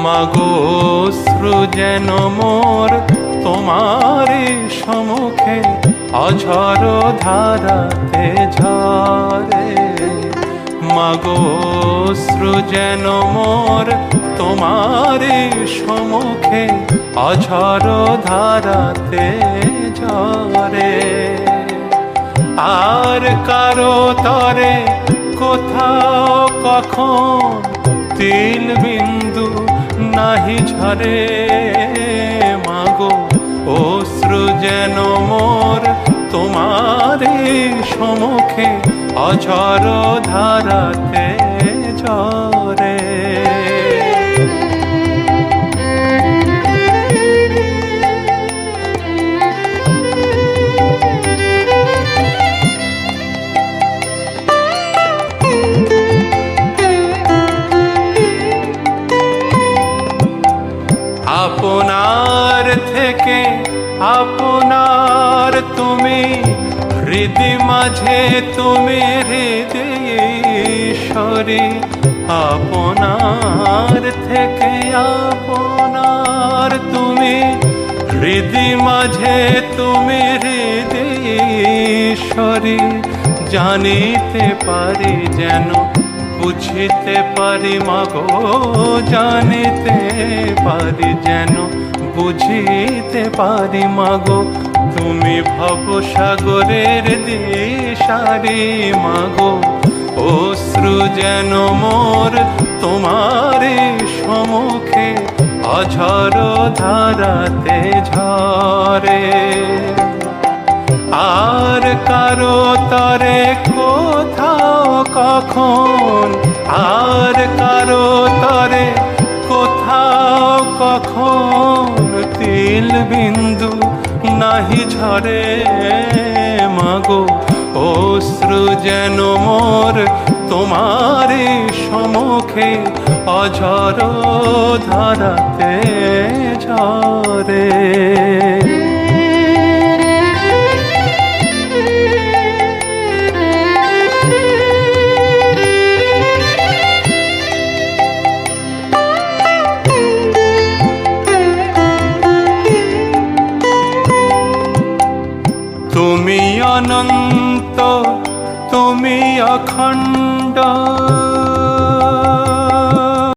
মাগো অশ্রু যেন মোর তোমারই সম্মুখে অঝর ধারাতে ঝরে। মাগো অশ্রু যেন মোর তোমারই সম্মুখে অঝর ধারাতে ঝরে। আর কারো তরে কোথাও কখন তিল বিন্দু নাহি ঝরে। মাগো অশ্রু যেন মোর তোমারই সম্মুখে অঝর ধারাতে ঝরে। আপনার থেকে আপনার তুমি, হৃদি মাঝে তুমি হৃদয়েশ্বরী। আপনার থেকে আপনার তুমি, হৃদি মাঝে তুমি হৃদয়েশ্বরী। জানিতে পারি যেন বুঝিতে পারি মাগো, জানিতে পারি যেন বুঝিতে পারি মাগো। তুমি ভবসাগরের দিশারি মাগো। অশ্রু যেন মোর তোমারই সম্মুখে অঝর ধারাতে ঝরে। আর কারো তরে কোথাও কখন, আর কারো তরে কোথাও কখন তিল বিন্দু নাহি ঝরে। মাগো অশ্রু যেন মোর তোমারই সম্মুখে অঝর ধারাতে ঝরে। তুমি অনন্ত, তুমি অখণ্ড,